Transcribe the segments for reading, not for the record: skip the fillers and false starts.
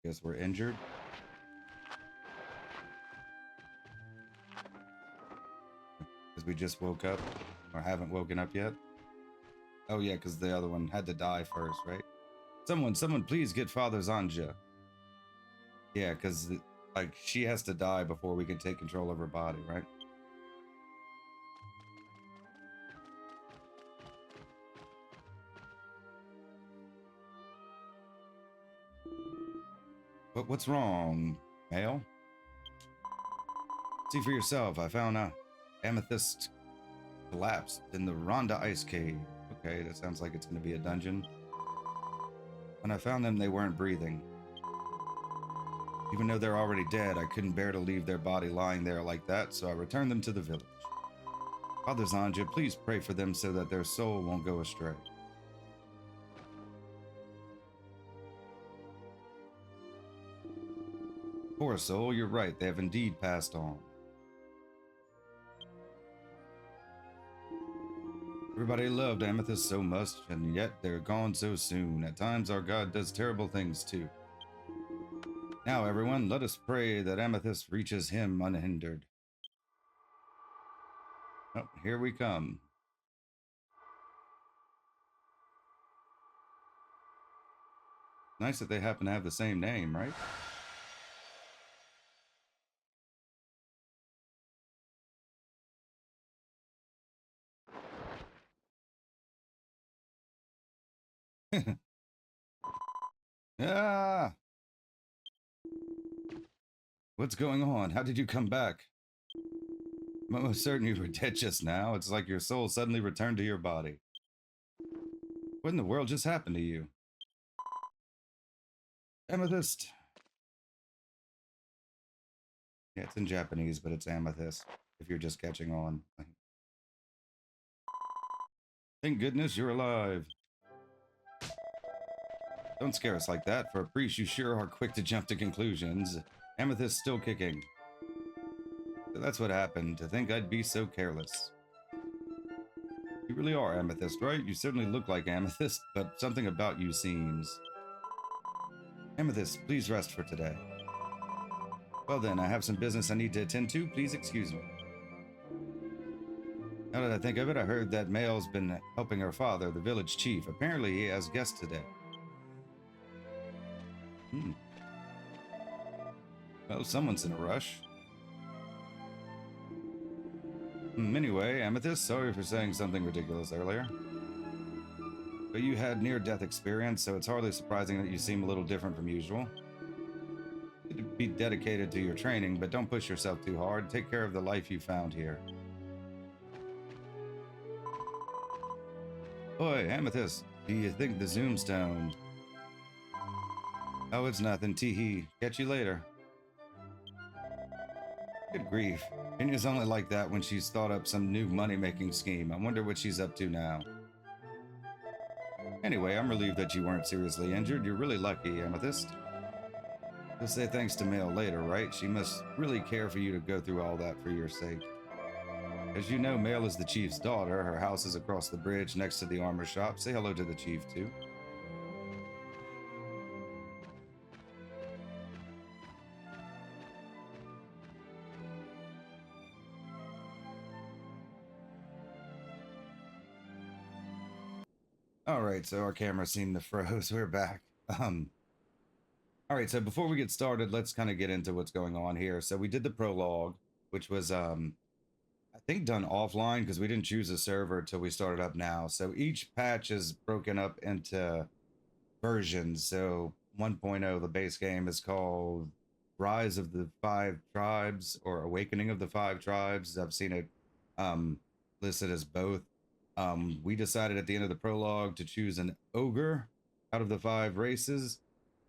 Guess we're injured. Because we just woke up. Or haven't woken up yet. Oh yeah, because the other one had to die first, right? Someone please get Father Zanja. Yeah, because like she has to die before we can take control of her body, right? But what's wrong, Male? See for yourself. I found a amethyst collapsed in the Rhonda ice cave. Okay, that sounds like it's going to be a dungeon. When I found them, they weren't breathing. Even though they're already dead, I couldn't bear to leave their body lying there like that, so I returned them to the village. Father Zanja, please pray for them so that their soul won't go astray. Poor soul, you're right, they have indeed passed on. Everybody loved Amethyst so much, and yet they're gone so soon. At times, our God does terrible things too. Now, everyone, let us pray that Amethyst reaches him unhindered. Oh, here we come. Nice that they happen to have the same name, right? Ah! What's going on? How did you come back? I'm almost certain you were dead just now. It's like your soul suddenly returned to your body. What in the world just happened to you? Amethyst. Yeah, it's in Japanese, but it's amethyst, if you're just catching on. Thank goodness you're alive. Don't scare us like that. For a priest, you sure are quick to jump to conclusions. Amethyst's still kicking. So that's what happened. To think I'd be so careless. You really are Amethyst, right? You certainly look like Amethyst, but something about you seems... Amethyst, please rest for today. Well then, I have some business I need to attend to. Please excuse me. Now that I think of it, I heard that Male's been helping her father, the village chief. Apparently he has guests today. Well, someone's in a rush. Anyway, Amethyst, sorry for saying something ridiculous earlier. But you had near-death experience, so it's hardly surprising that you seem a little different from usual. Be dedicated to your training, but don't push yourself too hard. Take care of the life you found here. Oi, Amethyst, do you think the Zoomstone... Oh, it's nothing, tee-hee. Catch you later. Good grief. Kenya's only like that when she's thought up some new money-making scheme. I wonder what she's up to now. Anyway, I'm relieved that you weren't seriously injured. You're really lucky, Amethyst. You'll say thanks to Male later, right? She must really care for you to go through all that for your sake. As you know, Male is the chief's daughter. Her house is across the bridge next to the armor shop. Say hello to the chief, too. All right, so our camera seemed to froze. We're back. All right, so before we get started, let's kind of get into what's going on here. So we did the prologue, which was, I think, done offline because we didn't choose a server until we started up now. So each patch is broken up into versions. So 1.0, the base game, is called Rise of the Five Tribes or Awakening of the Five Tribes. I've seen it listed as both. We decided at the end of the prologue to choose an ogre out of the 5 races.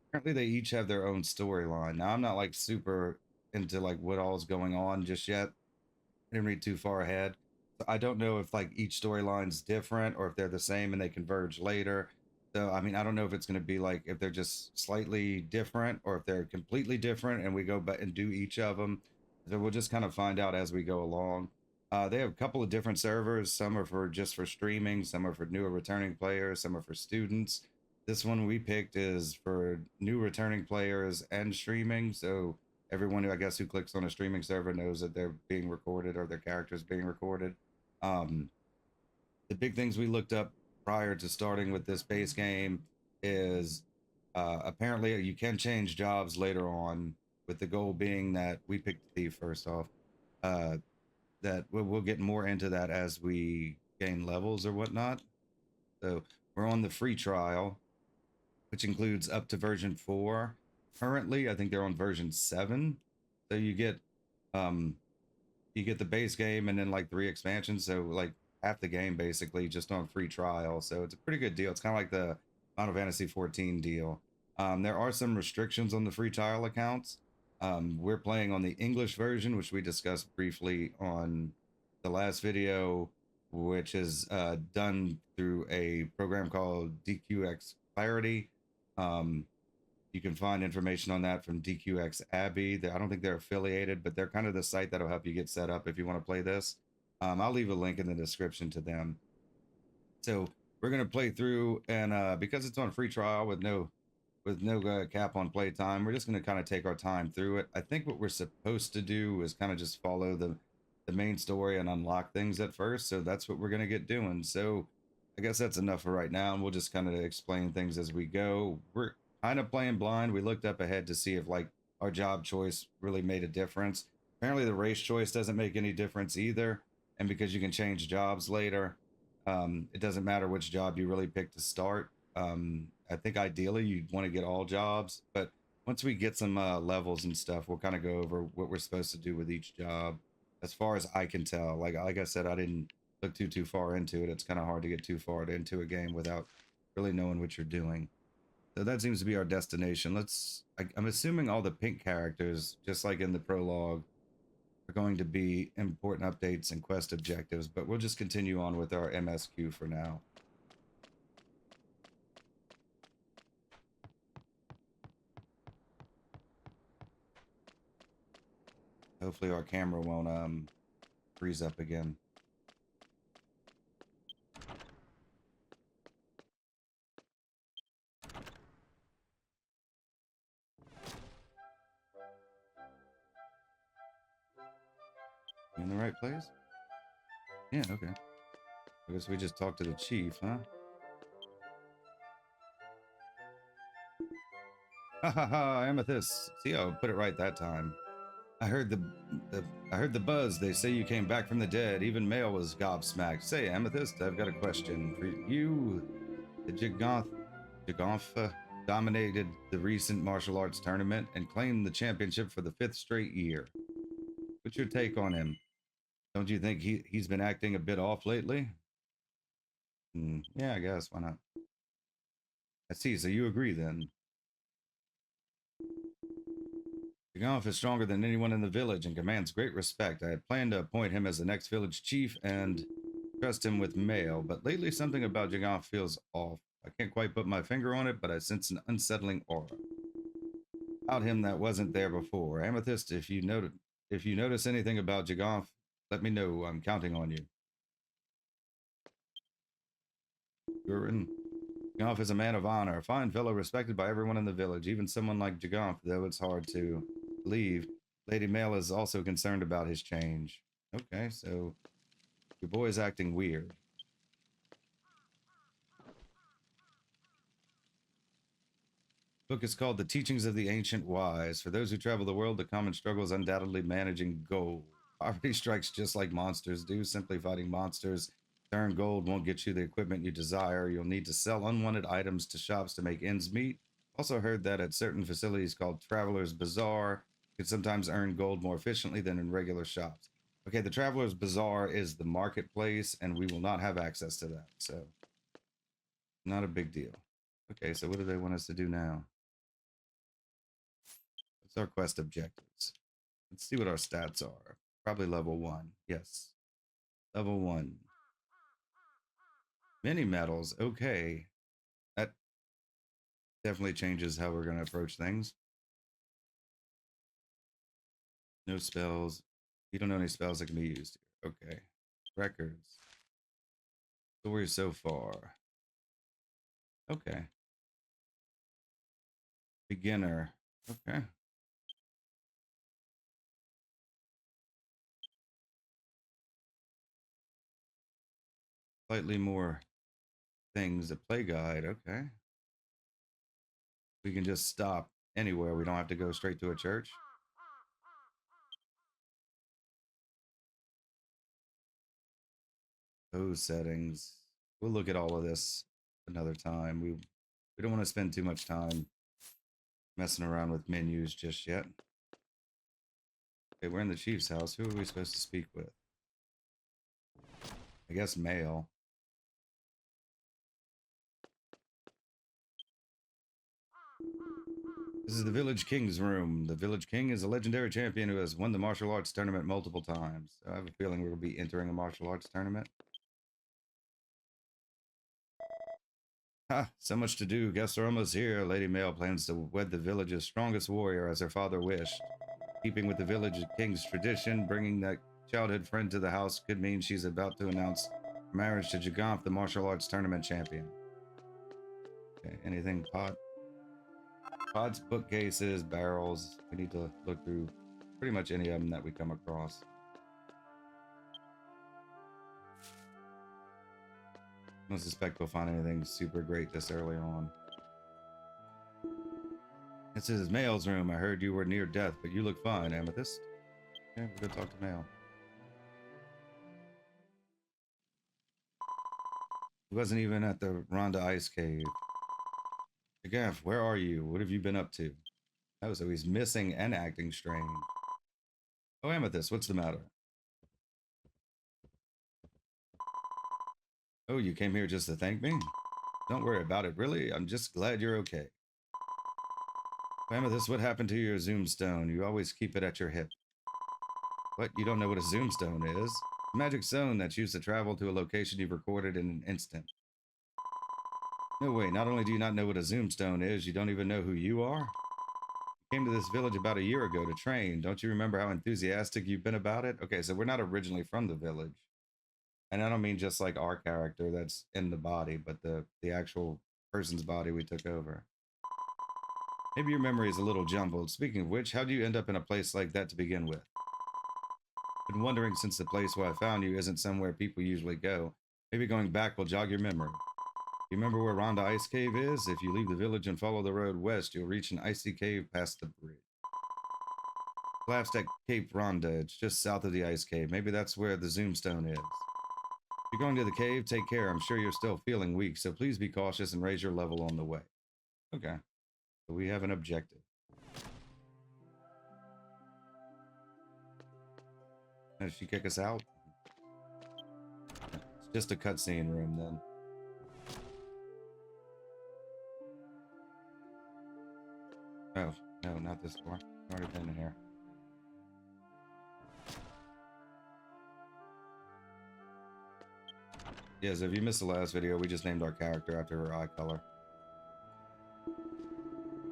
Apparently they each have their own storyline. Now I'm not like super into like what all's going on just yet. I didn't read too far ahead. So I don't know if like each storyline's different or if they're the same and they converge later. So I mean, I don't know if it's going to be like if they're just slightly different or if they're completely different and we go back and do each of them. So we'll just kind of find out as we go along. They have a couple of different servers. Some are for just for streaming, some are for newer returning players, some are for students. This one we picked is for new returning players and streaming. So everyone who I guess who clicks on a streaming server knows that they're being recorded or their characters being recorded. Um, the big things we looked up prior to starting with this base game is apparently you can change jobs later on, with the goal being that we picked Thief first off. Uh, that we'll get more into that as we gain levels or whatnot. So we're on the free trial, which includes up to version 4. Currently, I think they're on version 7. So um you get the base game and then like 3 expansions, so like half the game basically just on free trial. So it's a pretty good deal. It's kind of like the Final Fantasy 14 deal. There are some restrictions on the free trial accounts. We're playing on the English version, which we discussed briefly on the last video, which is done through a program called DQX Clarity. Um, you can find information on that from DQX Abbey. I don't think they're affiliated, but they're kind of the site that'll help you get set up if you want to play this. I'll leave a link in the description to them. So we're gonna play through, and because it's on free trial with no cap on playtime, we're just gonna kind of take our time through it. I think what we're supposed to do is kind of just follow the main story and unlock things at first. So that's what we're gonna get doing. So I guess that's enough for right now, and we'll just kind of explain things as we go. We're kind of playing blind. We looked up ahead to see if like our job choice really made a difference. Apparently, the race choice doesn't make any difference either, and because you can change jobs later, it doesn't matter which job you really pick to start. I think ideally you'd want to get all jobs, but once we get some levels and stuff, we'll kind of go over what we're supposed to do with each job. As far as I can tell, like I said, I didn't look too far into it. It's kind of hard to get too far into a game without really knowing what you're doing. So that seems to be our destination. I'm assuming all the pink characters, just like in the prologue, are going to be important updates and quest objectives, but we'll just continue on with our MSQ for now. Hopefully our camera won't freeze up again. You in the right place? Yeah, okay. I guess we just talked to the chief, huh? Ha ha ha, Amethyst. See, I put it right that time. I heard the I heard the buzz. They say you came back from the dead. Even Mail was gobsmacked. Say, Amethyst, I've got a question for you. The Jagonf dominated the recent martial arts tournament and claimed the championship for the 5th straight year. What's your take on him? Don't you think he's been acting a bit off lately? Yeah, I guess. Why not? I see. So you agree then? Jagonf is stronger than anyone in the village and commands great respect. I had planned to appoint him as the next village chief and trust him with mail, but lately something about Jagonf feels off. I can't quite put my finger on it, but I sense an unsettling aura about him that wasn't there before. Amethyst, if you notice anything about Jagonf, let me know. I'm counting on you. Gurin. Jagonf is a man of honor, a fine fellow respected by everyone in the village, even someone like Jagonf, though it's hard to believe. Lady Mail is also concerned about his change. Okay, so your boy's acting weird. Book is called The Teachings of the Ancient Wise. For those who travel the world, the common struggle is undoubtedly managing gold. Poverty strikes just like monsters do. Simply fighting monsters to earn gold won't get you the equipment you desire. You'll need to sell unwanted items to shops to make ends meet. Also heard that at certain facilities called Traveler's Bazaar, you can sometimes earn gold more efficiently than in regular shops. Okay, the Traveler's Bazaar is the marketplace, and we will not have access to that, so not a big deal. Okay, so what do they want us to do now? What's our quest objectives? Let's see what our stats are. Probably level 1. Yes. Level 1. Mini medals. Okay. That definitely changes how we're going to approach things. No spells. You don't know any spells that can be used here. Okay. Records. Story so far. Okay. Beginner. Okay. Slightly more things. A play guide. Okay. We can just stop anywhere. We don't have to go straight to a church. Those settings. We'll look at all of this another time. We don't want to spend too much time messing around with menus just yet. Okay, we're in the chief's house. Who are we supposed to speak with? I guess male. This is the Village King's room. The Village King is a legendary champion who has won the martial arts tournament multiple times. I have a feeling we'll be entering a martial arts tournament. Ha! So much to do. Guests are almost here. Lady Male plans to wed the village's strongest warrior as her father wished. Keeping with the Village King's tradition, bringing that childhood friend to the house could mean she's about to announce marriage to Jagonf, the martial arts tournament champion. Okay, anything pot? Pots, bookcases, barrels. We need to look through pretty much any of them that we come across. I don't suspect we'll find anything super great this early on. This is Male's room. I heard you were near death, but you look fine, Amethyst. Yeah, we'll go talk to Male. He wasn't even at the Rhonda Ice Cave. Gaff, where are you? What have you been up to? Oh, so he's missing and acting strange. Oh, Amethyst, what's the matter? Oh, you came here just to thank me? Don't worry about it, really. I'm just glad you're okay. Amethyst, what happened to your Zoomstone? You always keep it at your hip. What? You don't know what a Zoomstone is? A magic zone that's used to travel to a location you've recorded in an instant. No way, not only do you not know what a Zoomstone is, you don't even know who you are? You came to this village about a year ago to train. Don't you remember how enthusiastic you've been about it? Okay, so we're not originally from the village. And I don't mean just like our character that's in the body, but the actual person's body we took over. Maybe your memory is a little jumbled. Speaking of which, how do you end up in a place like that to begin with? Been wondering since the place where I found you isn't somewhere people usually go. Maybe going back will jog your memory. You remember where Rhonda Ice Cave is? If you leave the village and follow the road west, you'll reach an icy cave past the bridge. Collapsed at Cape Rhonda. It's just south of the ice cave. Maybe that's where the Zoomstone is. If you're going to the cave, take care. I'm sure you're still feeling weak, so please be cautious and raise your level on the way. Okay. So we have an objective. Did she kick us out? It's just a cutscene room then. Oh, no, not this door. I've already been in here. Yeah, so if you missed the last video, we just named our character after her eye color.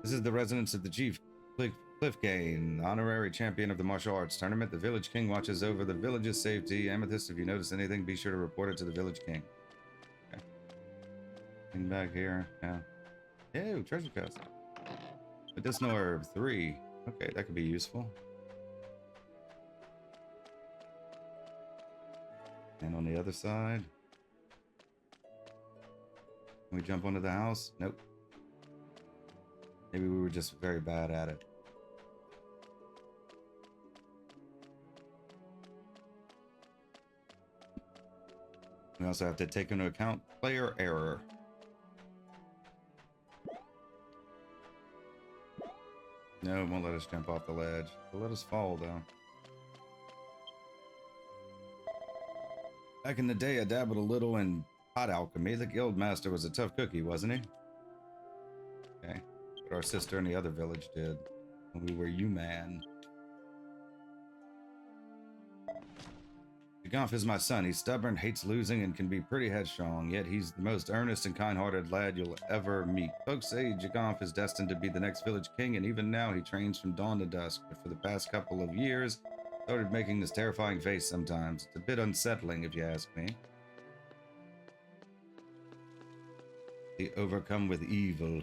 This is the residence of the Chief Cliffgane, honorary champion of the martial arts tournament. The Village King watches over the village's safety. Amethyst, if you notice anything, be sure to report it to the Village King. Okay. Thing back here. Yeah. Ew, treasure chest. Medicinal herb 3. Okay, that could be useful. And on the other side. Can we jump onto the house? Nope. Maybe we were just very bad at it. We also have to take into account player error. No, it won't let us jump off the ledge. It'll let us fall, though. Back in the day, I dabbled a little in pot alchemy. The guild master was a tough cookie, wasn't he? Okay. But our sister in the other village did. When we were man. Jagonf is my son. He's stubborn, hates losing, and can be pretty headstrong, yet he's the most earnest and kind-hearted lad you'll ever meet. Folks say Jagonf is destined to be the next village king, and even now he trains from dawn to dusk, but for the past couple of years, started making this terrifying face sometimes. It's a bit unsettling, if you ask me. They overcome with evil.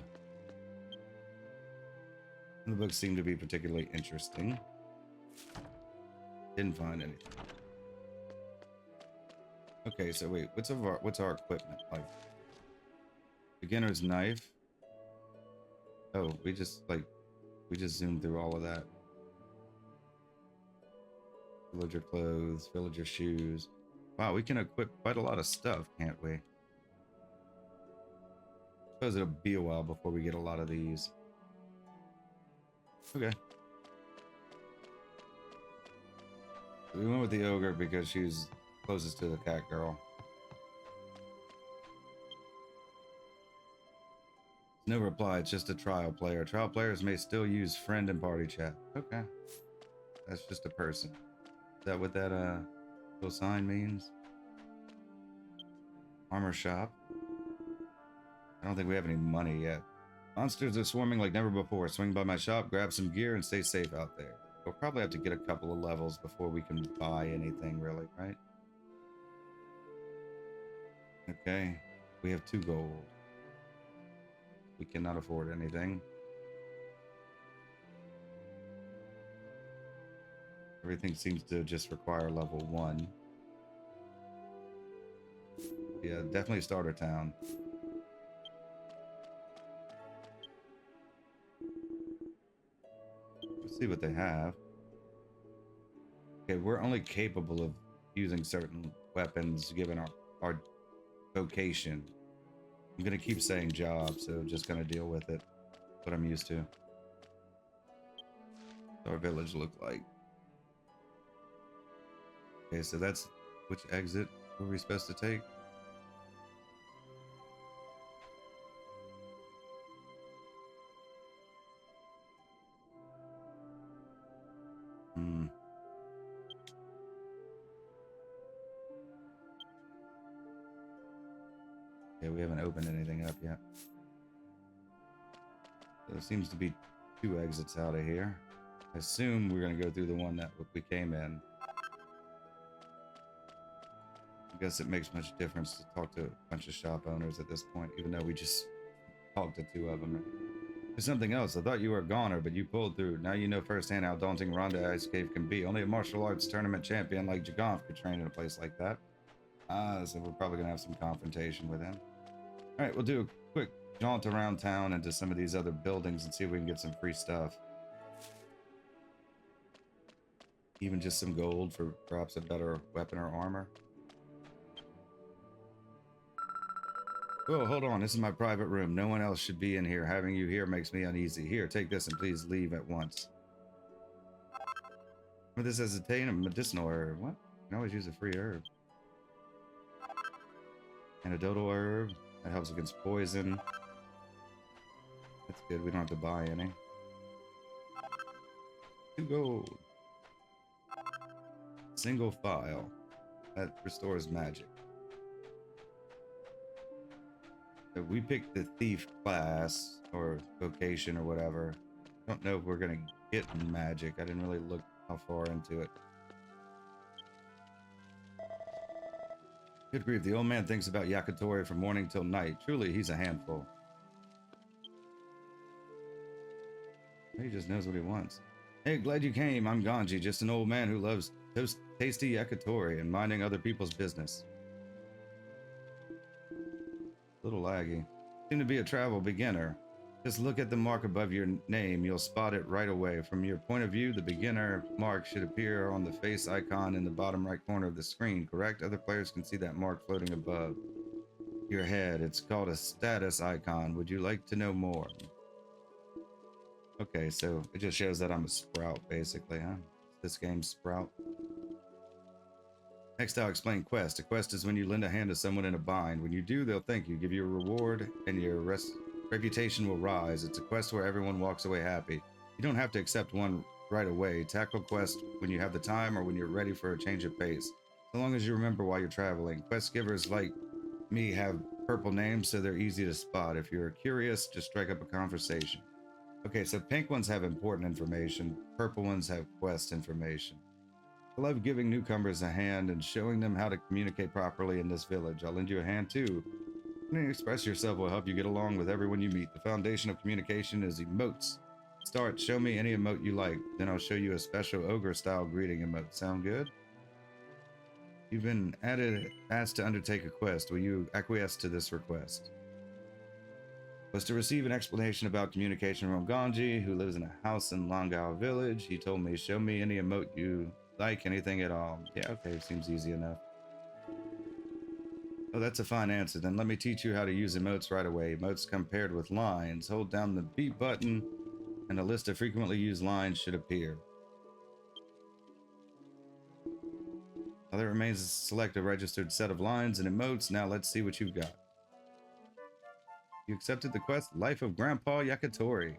The books seem to be particularly interesting. Didn't find anything. Okay, so wait, what's our equipment like? Beginner's knife. Oh, we just zoomed through all of that. Villager clothes, villager shoes. Wow, we can equip quite a lot of stuff, can't we? Suppose it'll be a while before we get a lot of these. Okay. We went with the ogre because she's closest to the cat girl. No reply, it's just a trial player. Trial players may still use friend and party chat. Okay. That's just a person. Is that what that little sign means? Armor shop. I don't think we have any money yet. Monsters are swarming like never before. Swing by my shop, grab some gear, and stay safe out there. We'll probably have to get a couple of levels before we can buy anything, really, right? Okay. We have 2 gold. We cannot afford anything. Everything seems to just require level 1. Yeah, definitely starter town. Let's see what they have. Okay, we're only capable of using certain weapons given our vocation. I'm gonna keep saying job, so just gonna deal with it. What I'm used to. What's our village look like? Okay, so that's which exit were we supposed to take? Yeah, we haven't opened anything up yet. There seems to be 2 exits out of here. I assume we're going to go through the one that we came in. I guess it makes much difference to talk to a bunch of shop owners at this point, even though we just talked to 2 of them. There's something else. I thought you were a goner, but you pulled through. Now you know firsthand how daunting Rhonda Ice Cave can be. Only a martial arts tournament champion like Jagonf could train in a place like that. So we're probably going to have some confrontation with him. All right, we'll do a quick jaunt around town into some of these other buildings and see if we can get some free stuff. Even just some gold for perhaps a better weapon or armor. Whoa, hold on. This is my private room. No one else should be in here. Having you here makes me uneasy. Here, take this and please leave at once. This has a medicinal herb. What? You can always use a free herb. Antidotal herb. That helps against poison. That's good. We don't have to buy any. 2 gold. Single file. That restores magic. If we pick the thief class or vocation or whatever, I don't know if we're gonna get magic. I didn't really look how far into it. Good grief, the old man thinks about Yakitori from morning till night. Truly, he's a handful. He just knows what he wants. Hey, glad you came. I'm Ganji, just an old man who loves tasty yakitori and minding other people's business. A little laggy. Seem to be a travel beginner. Just look at the mark above your name. You'll spot it right away. From your point of view, the beginner mark should appear on the face icon in the bottom right corner of the screen, correct? Other players can see that mark floating above your head. It's called a status icon. Would you like to know more? Okay, so it just shows that I'm a sprout, basically, huh? This game's Sprout. Next, I'll explain quest. A quest is when you lend a hand to someone in a bind. When you do, they'll thank you, give you a reward, and your reputation will rise. It's a quest where everyone walks away happy. You don't have to accept one right away. Tackle quest when you have the time or when you're ready for a change of pace. So long as you remember while you're traveling. Quest givers like me have purple names, so they're easy to spot. If you're curious, just strike up a conversation. Okay, so pink ones have important information. Purple ones have quest information. I love giving newcomers a hand and showing them how to communicate properly in this village. I'll lend you a hand too. Learning to express yourself will help you get along with everyone you meet. The foundation of communication is emotes. Start. Show me any emote you like. Then I'll show you a special ogre-style greeting emote. Sound good? You've been asked to undertake a quest. Will you acquiesce to this request? Was to receive an explanation about communication from Ganji, who lives in a house in Langao village. He told me, show me any emote you like, anything at all. Yeah, okay, seems easy enough. Oh, that's a fine answer. Then let me teach you how to use emotes right away. Emotes come paired with lines. Hold down the B button, and a list of frequently used lines should appear. Now there remains to select a registered set of lines and emotes. Now let's see what you've got. You accepted the quest, Life of Grandpa Yakitori.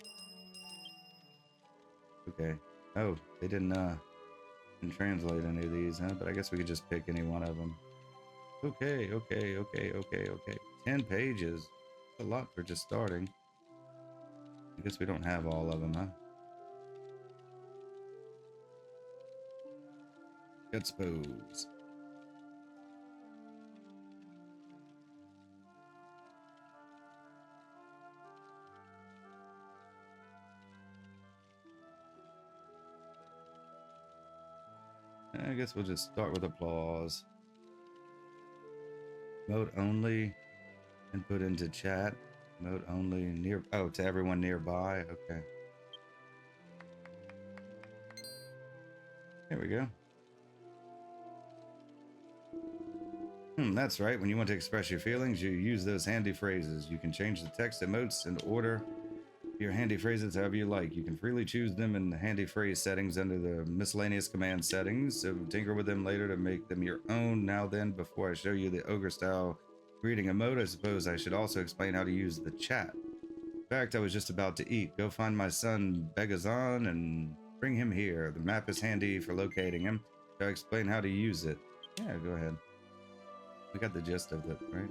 Okay. Oh, they didn't translate any of these, huh? But I guess we could just pick any one of them. Okay. 10 pages. That's a lot for just starting. I guess we don't have all of them, huh? Let's suppose. I guess we'll just start with applause. Mode only. Input into chat. Mode only near. Oh, to everyone nearby. Okay. There we go. That's right. When you want to express your feelings, you use those handy phrases. You can change the text emotes and order your handy phrases however you like. You can freely choose them in the handy phrase settings under the miscellaneous command settings, so tinker with them later to make them your own. Now then, before I show you the ogre style greeting emote, I suppose I should also explain how to use the chat. In fact, I was just about to eat. Go find my son Begazon and bring him here. The map is handy for locating him. Shall I explain how to use it? Yeah, go ahead. We got the gist of it, right?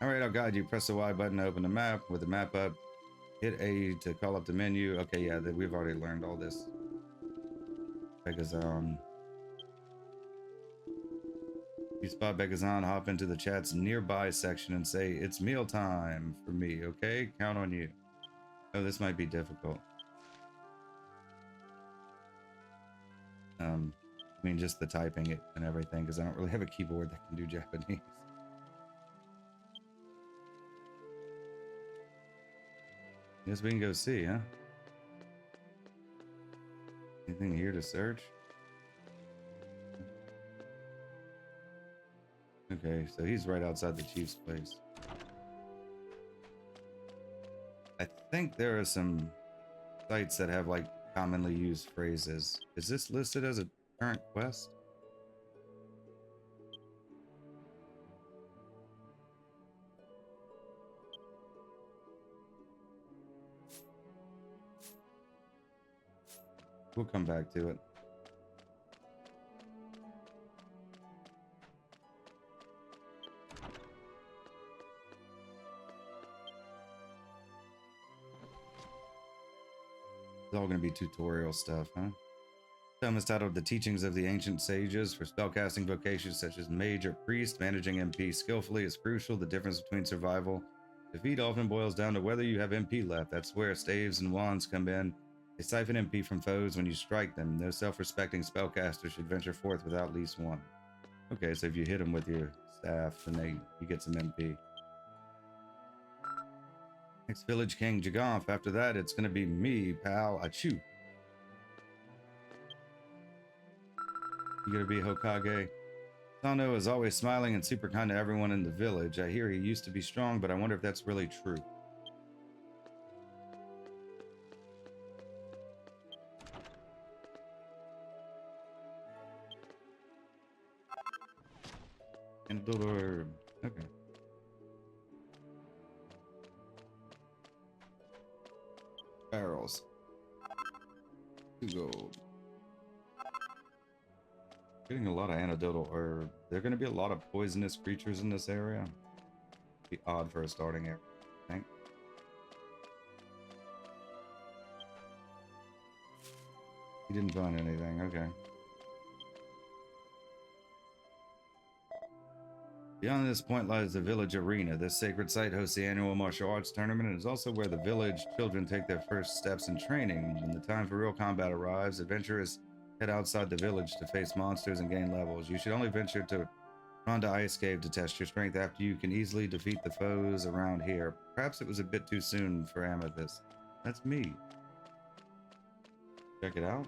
Alright, I'll guide you. Press the Y button to open the map. With the map up, hit A to call up the menu. Okay, yeah, we've already learned all this. Begazon. You spot Begazon, hop into the chat's nearby section and say, it's mealtime for me, okay? Count on you. Oh, this might be difficult. I mean, just the typing it and everything, because I don't really have a keyboard that can do Japanese. Guess we can go see, huh? Anything here to search? Okay, so he's right outside the chief's place. I think there are some sites that have like commonly used phrases. Is this listed as a current quest? We'll come back to it. It's all going to be tutorial stuff, huh? Tome is titled The Teachings of the Ancient Sages. For spellcasting vocations such as mage or priest, managing MP skillfully is crucial. The difference between survival and defeat often boils down to whether you have MP left. That's where staves and wands come in. They siphon MP from foes when you strike them. No self-respecting spellcaster should venture forth without at least one. Okay, so if you hit them with your staff, then you get some MP. Next village, King Jagoff. After that, it's gonna be me, pal, Achu. You gonna be Hokage? Sano is always smiling and super kind to everyone in the village. I hear he used to be strong, but I wonder if that's really true. And Dolor. Okay. Barrels. 2 gold. Getting a lot of antidotal herb. There are going to be a lot of poisonous creatures in this area. Be odd for a starting area, I think. You didn't find anything, okay. Beyond this point lies the village arena. This sacred site hosts the annual martial arts tournament and is also where the village children take their first steps in training. When the time for real combat arrives, adventurers head outside the village to face monsters and gain levels. You should only venture to Rhonda Ice Cave to test your strength after you can easily defeat the foes around here. Perhaps it was a bit too soon for Amethyst. That's me. Check it out.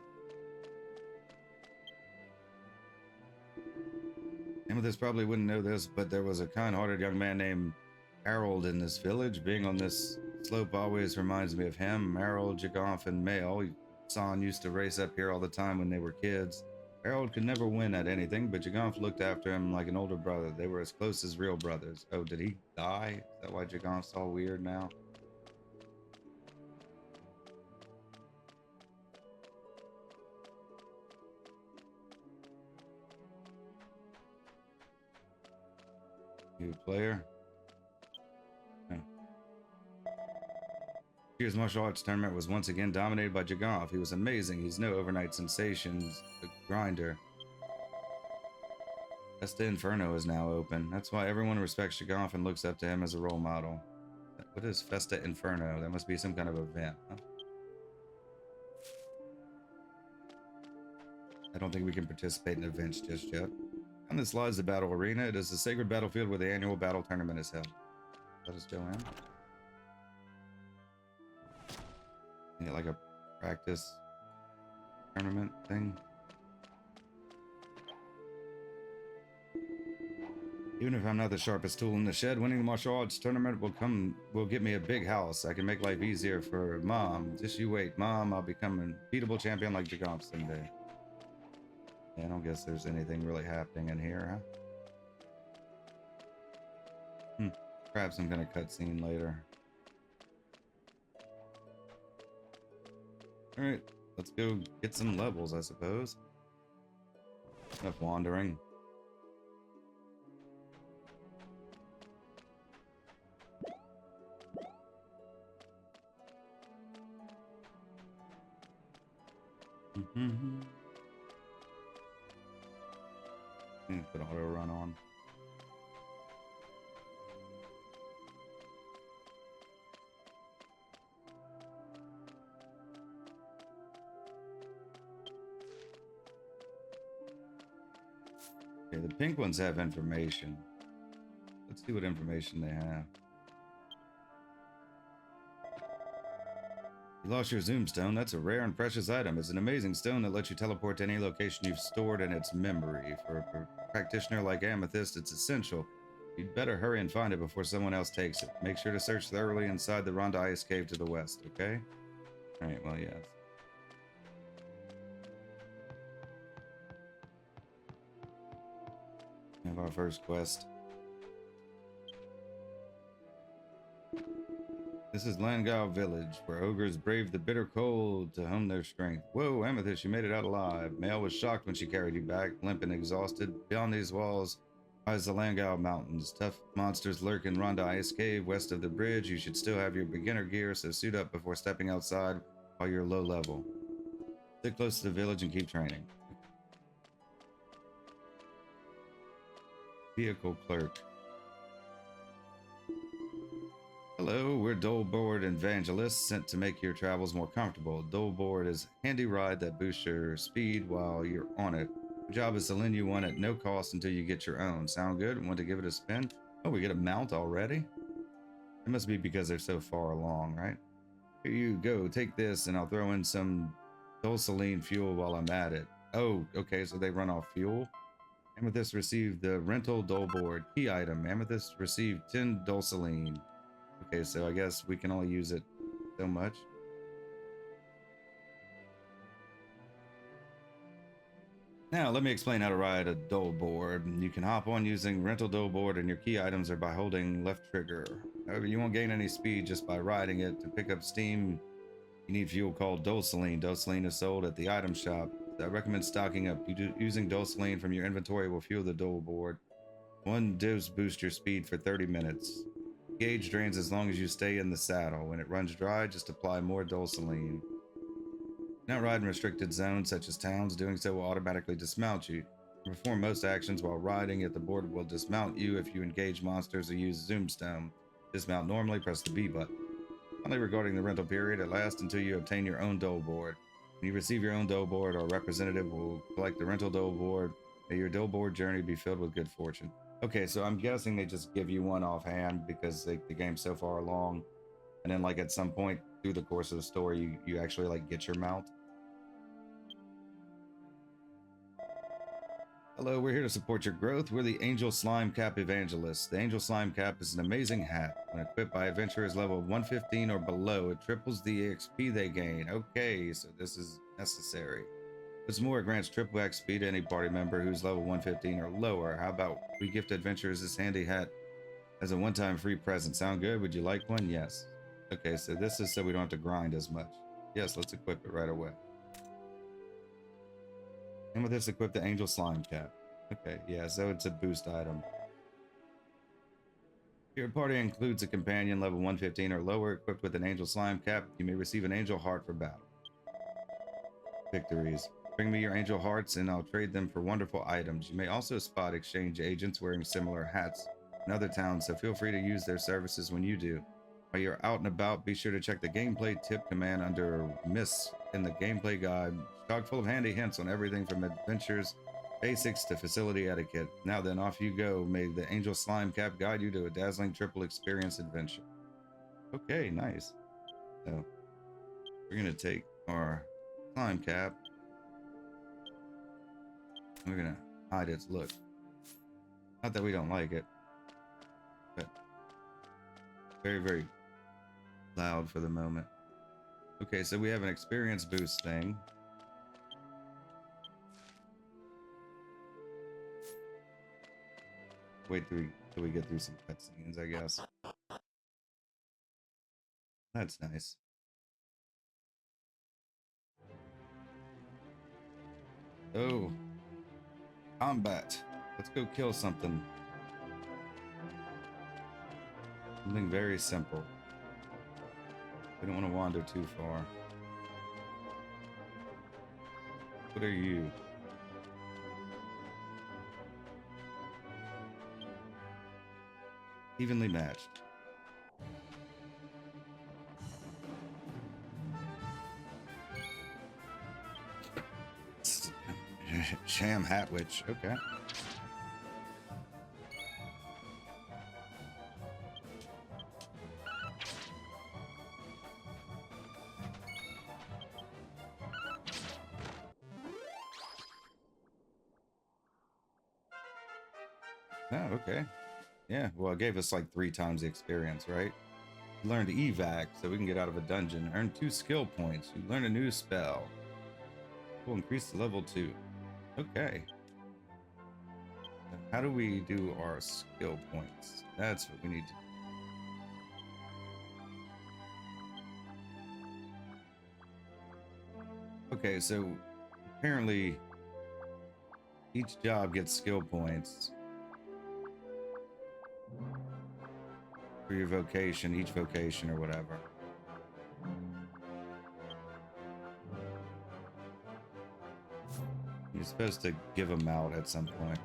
Amethyst probably wouldn't know this, but there was a kind-hearted young man named Harold in this village. Being on this slope always reminds me of him. Harold, Jagoff, and Mail. Son used to race up here all the time when they were kids. Harold could never win at anything, but Jagoff looked after him like an older brother. They were as close as real brothers. Oh, did he die? Is that why Jagoff's all weird now? You a player? No. This year's martial arts tournament was once again dominated by Jagoff. He was amazing. He's no overnight sensations, a grinder. Festa Inferno is now open. That's why everyone respects Jagoff and looks up to him as a role model. What is Festa Inferno? That must be some kind of event, huh? I don't think we can participate in events just yet. On this lies the battle arena. It is the sacred battlefield where the annual battle tournament is held. Let us go in. Yeah, like a practice tournament thing. Even if I'm not the sharpest tool in the shed, winning the martial arts tournament will get me a big house. I can make life easier for Mom. Just you wait, Mom. I'll become an unbeatable champion like Jagoff someday. Yeah, I don't guess there's anything really happening in here, huh? Perhaps some kind of cutscene later. Alright, let's go get some levels, I suppose. Enough wandering. Put auto run on. Okay, the pink ones have information. Let's see what information they have. You lost your Zoomstone. That's a rare and precious item. It's an amazing stone that lets you teleport to any location you've stored in its memory. For a practitioner like Amethyst, it's essential. You'd better hurry and find it before someone else takes it. Make sure to search thoroughly inside the Rhonda Ice Cave to the west, okay? Alright, well, yes. We have our first quest. This is Langao village, where ogres brave the bitter cold to hone their strength. Whoa, Amethyst, you made it out alive. Mail was shocked when she carried you back, limp and exhausted. Beyond these walls lies the Langao mountains. Tough monsters lurk in Rhonda Ice Cave west of the bridge. You should still have your beginner gear, so suit up before stepping outside while you're low level. Stick close to the village and keep training. Vehicle clerk. Hello, we're Doleboard Evangelists sent to make your travels more comfortable. Doleboard is a handy ride that boosts your speed while you're on it. Our job is to lend you one at no cost until you get your own. Sound good? Want to give it a spin? Oh, we get a mount already? It must be because they're so far along, right? Here you go, take this and I'll throw in some Dulceline fuel while I'm at it. Oh, okay, so they run off fuel? Amethyst received the rental Doleboard. Key item, Amethyst received 10 Dulceline. Okay, so I guess we can only use it so much. Now, let me explain how to ride a Doleboard. You can hop on using rental Doleboard and your key items are by holding left trigger. However, you won't gain any speed just by riding it. To pick up steam, you need fuel called Dulceline. Dulceline is sold at the item shop. I recommend stocking up. Using Dulceline from your inventory will fuel the Doleboard. One dose boosts your speed for 30 minutes. Gauge drains as long as you stay in the saddle. When it runs dry, just apply more Dulceline. Not ride in restricted zones such as towns. Doing so will automatically dismount you. Perform most actions while riding, yet the board will dismount you if you engage monsters or use Zoomstone. Dismount normally, press the B button. Finally, regarding the rental period, it lasts until you obtain your own dole board. When you receive your own dole board, our representative will collect the rental dole board. May your dole board journey be filled with good fortune. Okay, so I'm guessing they just give you one offhand because the game's so far along. And then like at some point through the course of the story, you actually like get your mount. Hello, we're here to support your growth. We're the Angel Slime Cap Evangelists. The Angel Slime Cap is an amazing hat. When equipped by adventurers level 115 or below, it triples the XP they gain. Okay, so this is necessary. What's more, it grants triple XP to any party member who's level 115 or lower. How about we gift adventurers this handy hat as a one-time free present? Sound good? Would you like one? Yes. Okay, so this is so we don't have to grind as much. Yes, let's equip it right away. And with this, equip the Angel Slime Cap. Okay, yeah, so it's a boost item. Your party includes a companion level 115 or lower equipped with an Angel Slime Cap. You may receive an Angel Heart for battle. Victories. Bring me your Angel Hearts and I'll trade them for wonderful items. You may also spot exchange agents wearing similar hats in other towns, so feel free to use their services when you do. While you're out and about, be sure to check the gameplay tip command under Miss in the gameplay guide. Chock full of handy hints on everything from adventures, basics to facility etiquette. Now then, off you go. May the Angel Slime Cap guide you to a dazzling triple experience adventure. Okay, nice. So, we're going to take our Slime Cap. We're going to hide its look. Not that we don't like it, but very, very loud for the moment. Okay, so we have an experience boost thing. Wait till we get through some cutscenes, I guess. That's nice. Oh, combat. Let's go kill something. Something very simple. We don't want to wander too far. What are you? Evenly matched. Sham Hat Witch. Okay. Oh, okay. Yeah, well, it gave us like 3 times the experience, right? You learned evac, so we can get out of a dungeon. Earn 2 skill points. You learn a new spell. We'll increase to level 2. Okay. How do we do our skill points? That's what we need to do. Okay, so apparently each job gets skill points for your vocation, each vocation or whatever. You're supposed to give them out at some point.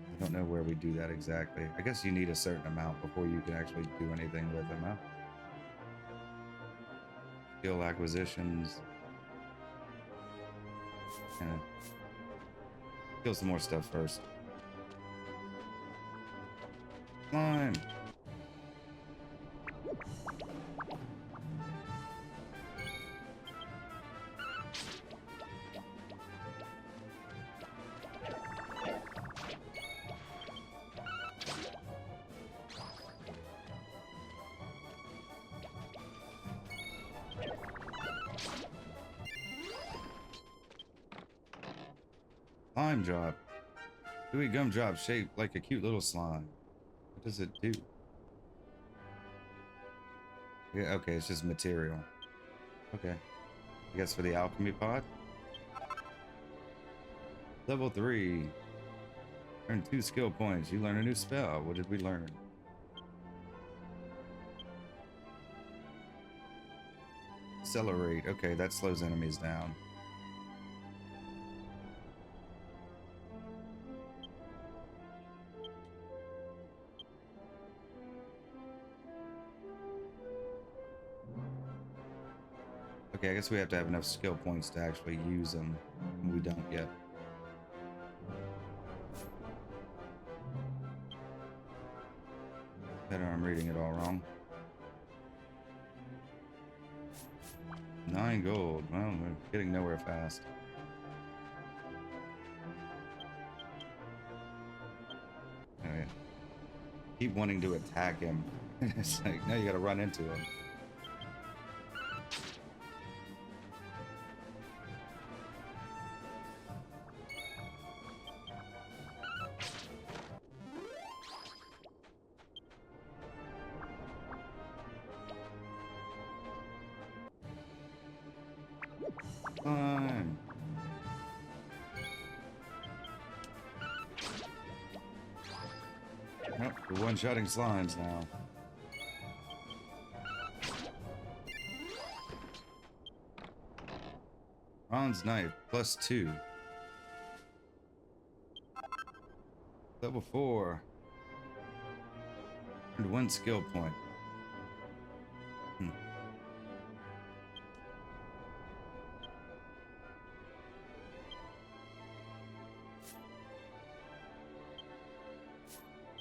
I don't know where we do that exactly. I guess you need a certain amount before you can actually do anything with them, huh? Skill acquisitions. Kill some more stuff first. Slime. Slime drop. Gooey gumdrop shaped like a cute little slime. What does it do? Yeah, okay, it's just material. Okay. I guess for the alchemy pot. Level 3. Earn 2 skill points. You learn a new spell. What did we learn? Accelerate. Okay, that slows enemies down. Okay, I guess we have to have enough skill points to actually use them. We don't yet. Better I'm reading it all wrong. 9 gold. Well, we're getting nowhere fast. Alright. Keep wanting to attack him. It's like, now you gotta run into him. Fine. Nope, we're one-shotting slimes now. Bronze knife, +2. Level 4. And 1 skill point.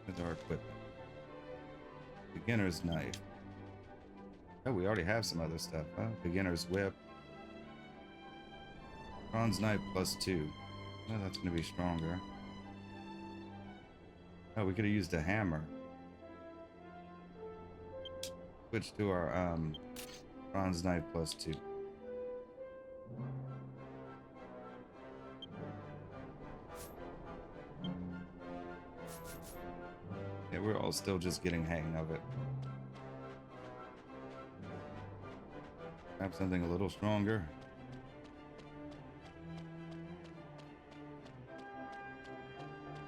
With our equipment. Beginner's knife. Oh, we already have some other stuff, huh? Beginner's whip. Bronze knife +2. Oh, that's gonna be stronger. Oh, we could have used a hammer. Switch to our bronze knife +2. Yeah, we're all still just getting hang of it. Have something a little stronger.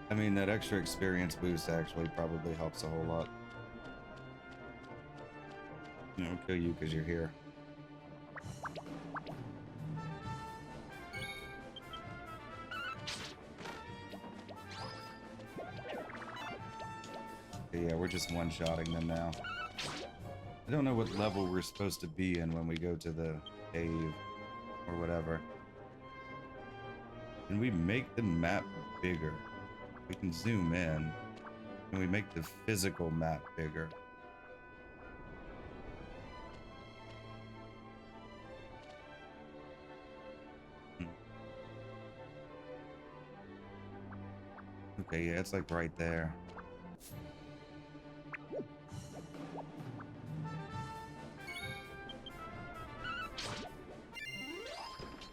I mean, that extra experience boost actually probably helps a whole lot. You know, we'll kill you because you're here. Okay, yeah, we're just one-shotting them now. I don't know what level we're supposed to be in when we go to the cave or whatever. Can we make the map bigger? We can zoom in. Can we make the physical map bigger? Okay, yeah, it's like right there.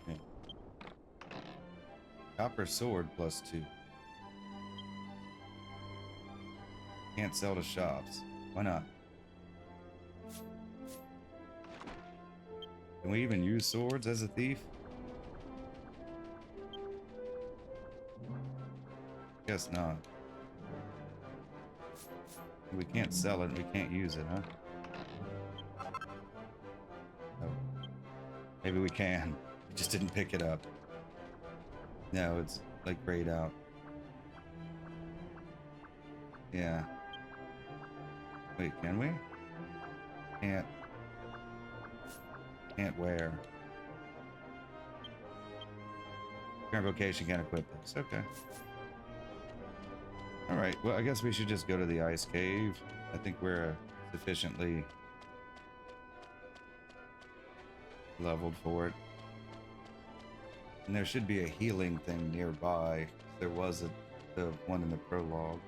Yeah. Copper sword +2. Can't sell to shops. Why not? Can we even use swords as a thief? Guess not. We can't sell it and we can't use it, huh? Oh. Maybe we can. We just didn't pick it up. No, it's like grayed out. Yeah. Wait, can we? Can't. Can't wear. Current vocation can't equip this. Okay. Alright, well, I guess we should just go to the ice cave. I think we're sufficiently leveled for it. And there should be a healing thing nearby. There was the one in the prologue.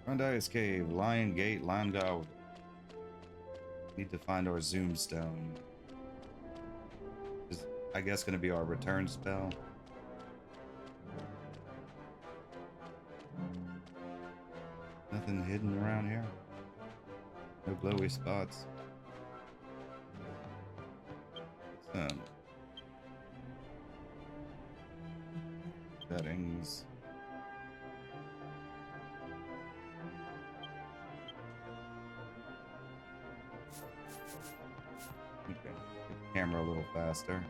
Rhonda Ice Cave, Lion Gate, Langao. Need to find our Zoomstone. Is, I guess, going to be our return spell. Nothing hidden around here. No glowy spots. Settings. Okay, get the camera a little faster.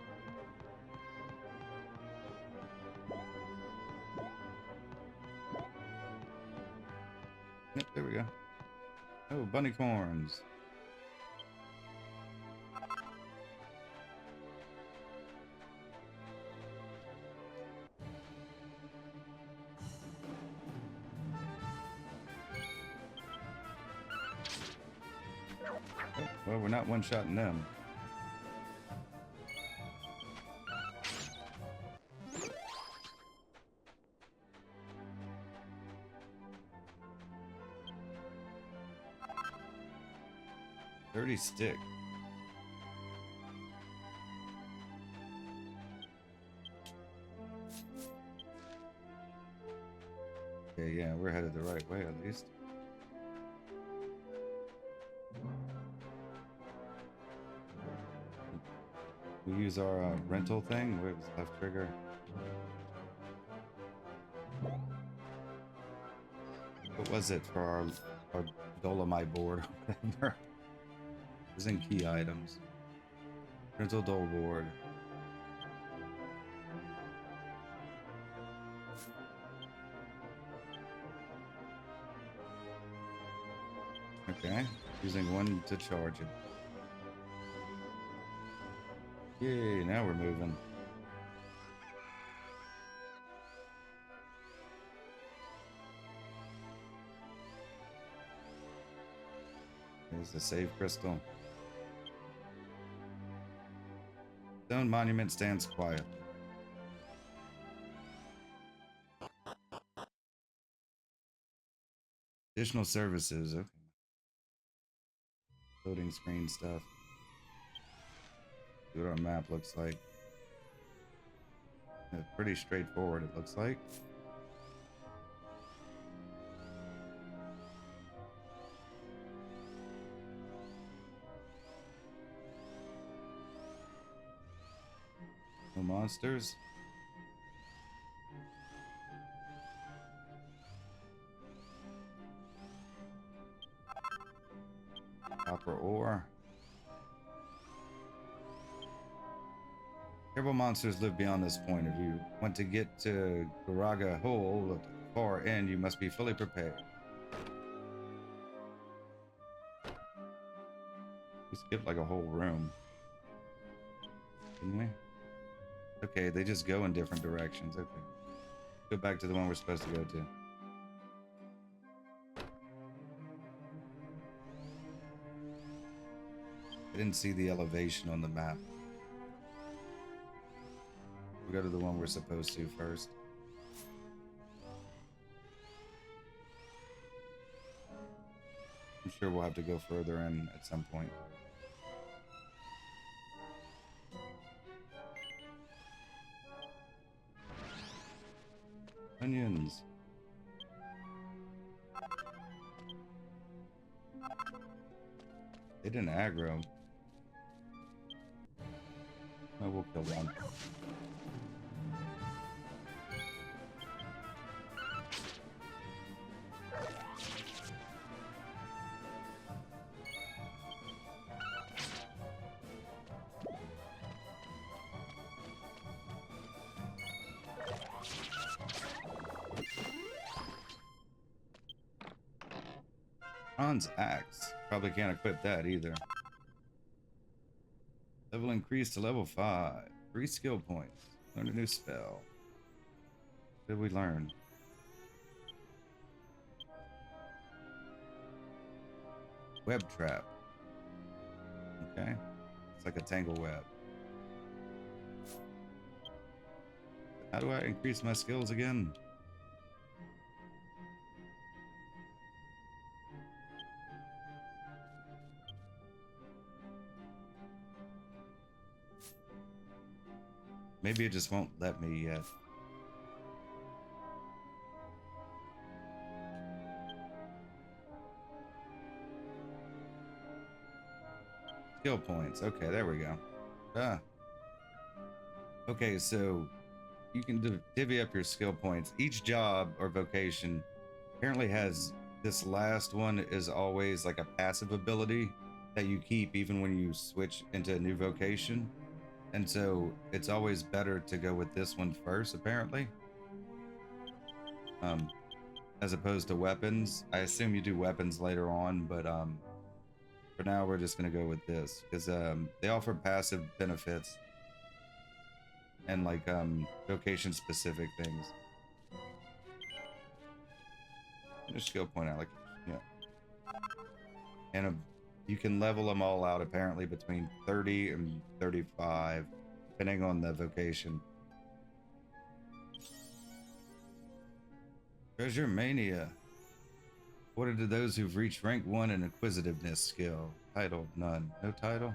Yep, there we go. Oh, bunny corns. Oh, well, we're not one-shotting them. $30 stick. Okay, yeah, we're headed the right way at least. We use our rental thing. Where was left trigger? What was it for our Dolomite board? Whatever. It was in key items. Rental dole board. Okay, using one to charge it. Yay, now we're moving. There's the save crystal. Stone monument stands quiet. Additional services. Okay. Loading screen stuff. See what our map looks like. It's pretty straightforward, it looks like. No monsters. Copper ore. Several monsters live beyond this point. If you want to get to Garaga Hole at the far end, you must be fully prepared. We skipped like a whole room. Didn't we? Okay, they just go in different directions. Okay. Go back to the one we're supposed to go to. I didn't see the elevation on the map. We'll go to the one we're supposed to first. I'm sure we'll have to go further in at some point. Onions. They didn't aggro. No, we'll kill one. Bronze axe. Probably can't equip that either. Level increased to level 5. 3 skill points. Learn a new spell. What did we learn? Web trap. Okay. It's like a tangle web. How do I increase my skills again? Maybe it just won't let me yet. Skill points. Okay, there we go. Ah. Okay, so you can divvy up your skill points. Each job or vocation apparently has, this last one is always like a passive ability that you keep even when you switch into a new vocation. And so it's always better to go with this one first, apparently. As opposed to weapons. I assume you do weapons later on, but for now we're just gonna go with this because they offer passive benefits and like vocation specific things. And a skill point allocation, yeah. And you can level them all out apparently between 30 and 35 depending on the vocation. Treasure Mania. Awarded to those who've reached rank 1 in Inquisitiveness skill. Title, none. No title?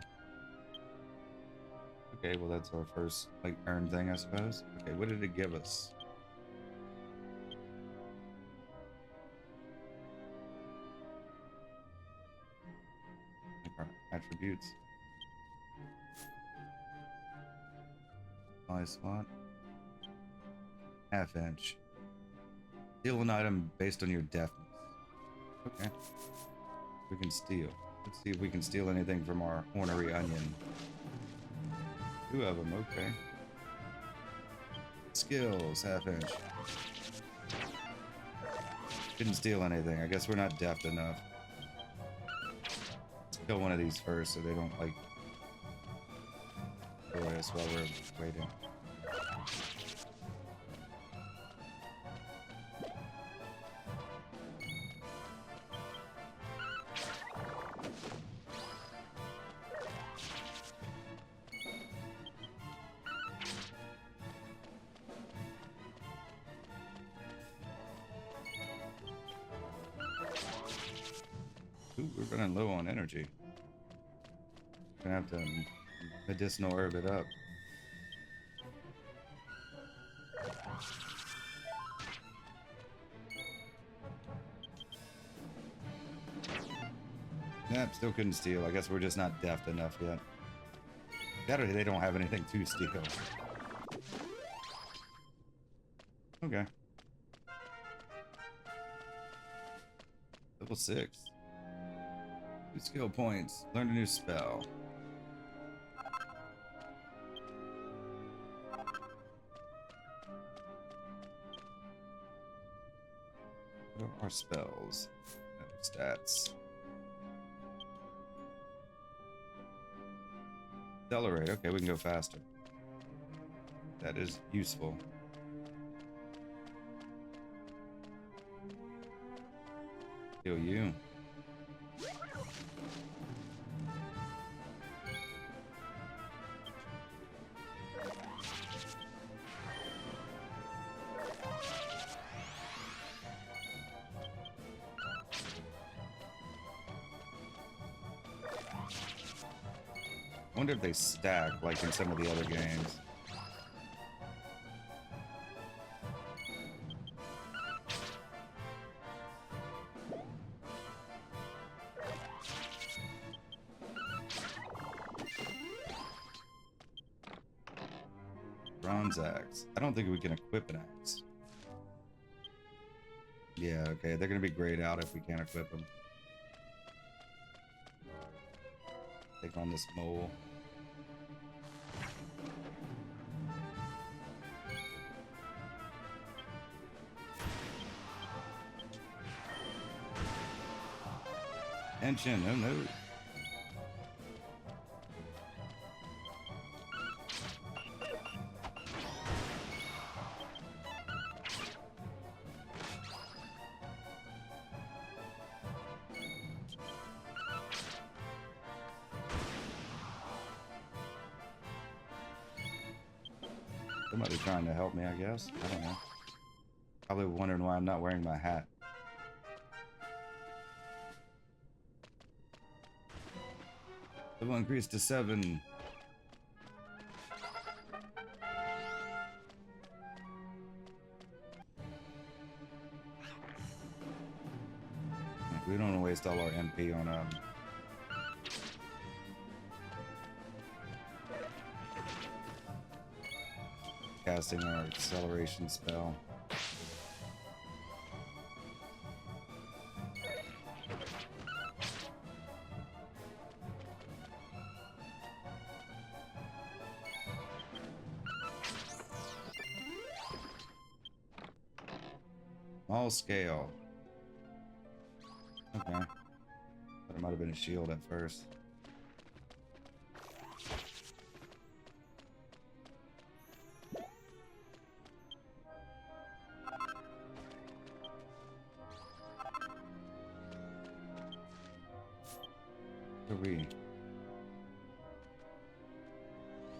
Okay, well that's our first, like, earned thing, I suppose. Okay, what did it give us? Attributes. Nice one. Half inch. Steal an item based on your deafness. Okay. We can steal. Let's see if we can steal anything from our ornery onion. 2 of them, okay. Skills, half inch. Didn't steal anything. I guess we're not deft enough. Let's kill one of these first so they don't, like, destroy us while we're waiting. Ooh, we're running low on energy. Gonna have to medicinal herb it up. Nope, still couldn't steal. I guess we're just not deft enough yet. That or they don't have anything to steal. Okay. Level 6. 2 skill points. Learn a new spell. What are our spells? Stats. Accelerate. Okay, we can go faster. That is useful. Kill you. I wonder if they stack like in some of the other games. Bronze axe. I don't think we can equip an axe. Yeah, okay. They're gonna be grayed out if we can't equip them. Take on this mole. Tension, oh no. Somebody trying to help me, I guess. I don't know. Probably wondering why I'm not wearing my hat. Level increased to 7. We don't want to waste all our MP on casting our acceleration spell. Small scale. Okay. Thought it might have been a shield at first. Three.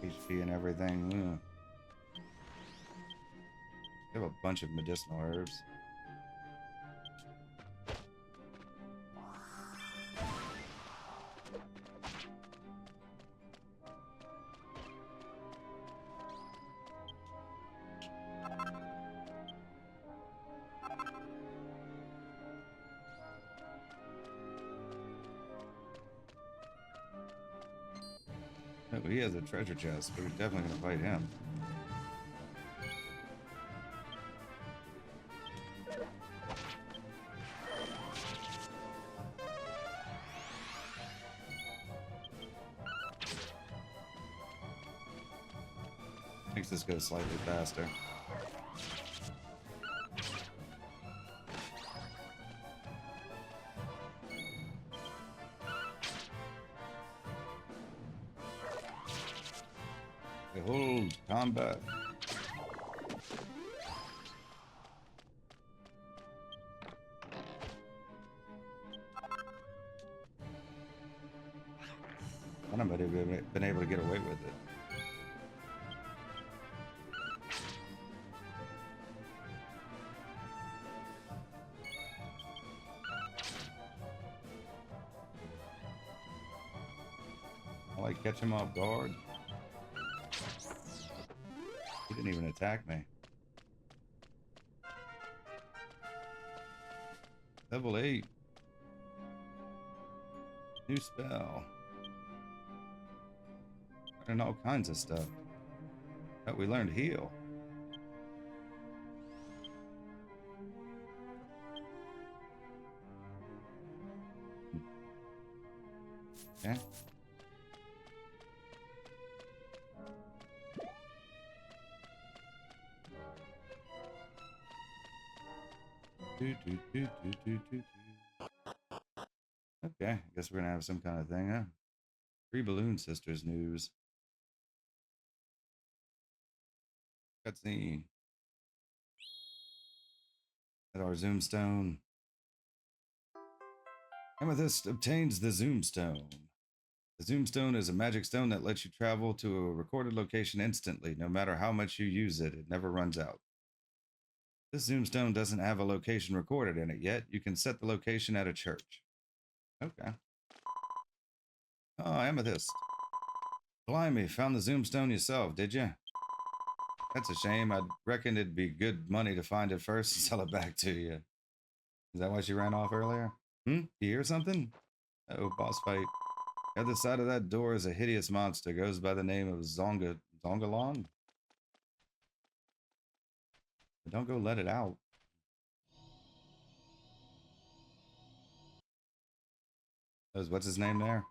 HP and everything. Ugh. We have a bunch of medicinal herbs. Oh, he has a treasure chest, but we're definitely gonna fight him. Makes this go slightly faster. Behold, combat. I might have been able to get away with it. I like catch him off guard. He didn't even attack me. Level 8. New spell. And all kinds of stuff. Oh, we learned heal. Okay. Okay, I guess we're gonna have some kind of thing, huh? Three Balloon Sisters news. Cutscene. At our Zoomstone. Amethyst obtains the Zoomstone. The Zoomstone is a magic stone that lets you travel to a recorded location instantly. No matter how much you use it, it never runs out. This Zoomstone doesn't have a location recorded in it yet. You can set the location at a church. Okay. Oh, Amethyst. Blimey, found the Zoomstone yourself, did you? That's a shame. I reckon it'd be good money to find it first and sell it back to you. Is that why she ran off earlier? You hear something? Oh, boss fight. The other side of that door is a hideous monster. Goes by the name of Zongalon. But don't go let it out. What's his name there?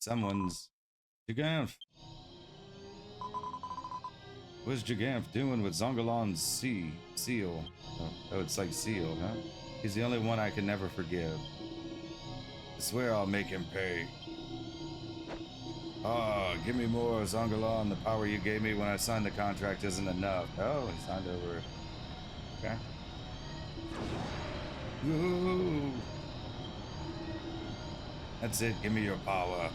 Someone's Giganthe. What's Giganthe doing with Zongalon's seal? Oh, it's like seal, huh? He's the only one I can never forgive. I swear I'll make him pay. Ah, give me more, Zongalon. The power you gave me when I signed the contract isn't enough. Oh, he signed over. Okay. Whoa. That's it. Give me your power.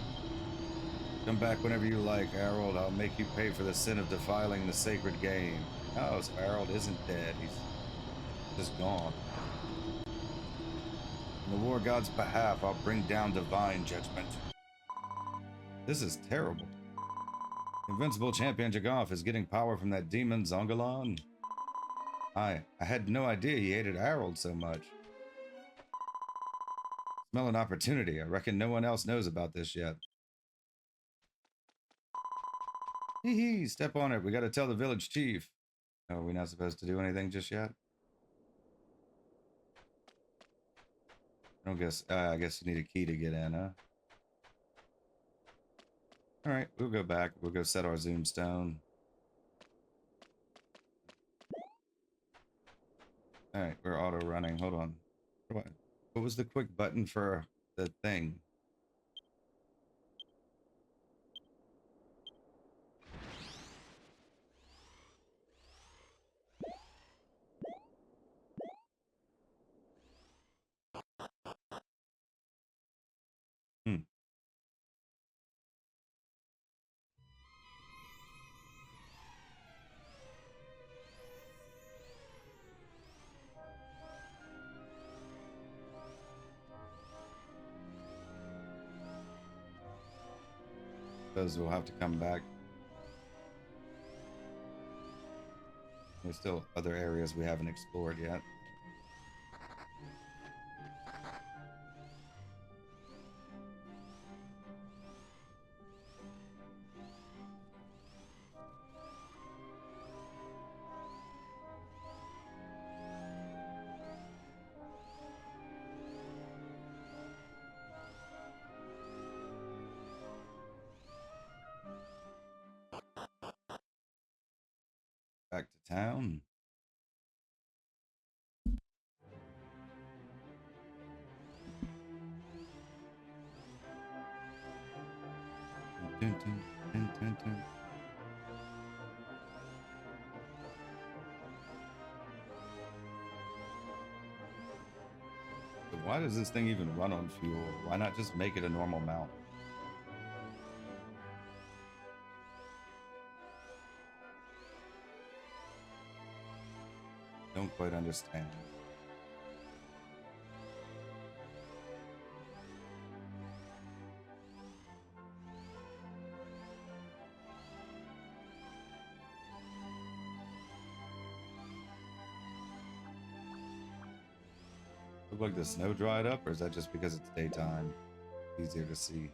Come back whenever you like, Harold. I'll make you pay for the sin of defiling the sacred game. Oh, so Harold isn't dead. He's just gone. On the war god's behalf, I'll bring down divine judgment. This is terrible. Invincible champion Jagoff is getting power from that demon Zongalon. I had no idea he hated Harold so much. Smell an opportunity. I reckon no one else knows about this yet. Hee hee, step on it. We got to tell the village chief. Oh, are we not supposed to do anything just yet? I don't guess. I guess you need a key to get in, huh? All right, we'll go back. We'll go set our Zoomstone. All right, we're auto running. Hold on. What was the quick button for the thing? Hmm. Those will have to come back. There's still other areas we haven't explored yet. Back to town. Dun, dun, dun, dun, dun. But why does this thing even run on fuel? Why not just make it a normal mount? Don't quite understand. Look like the snow dried up, or is that just because it's daytime? Easier to see.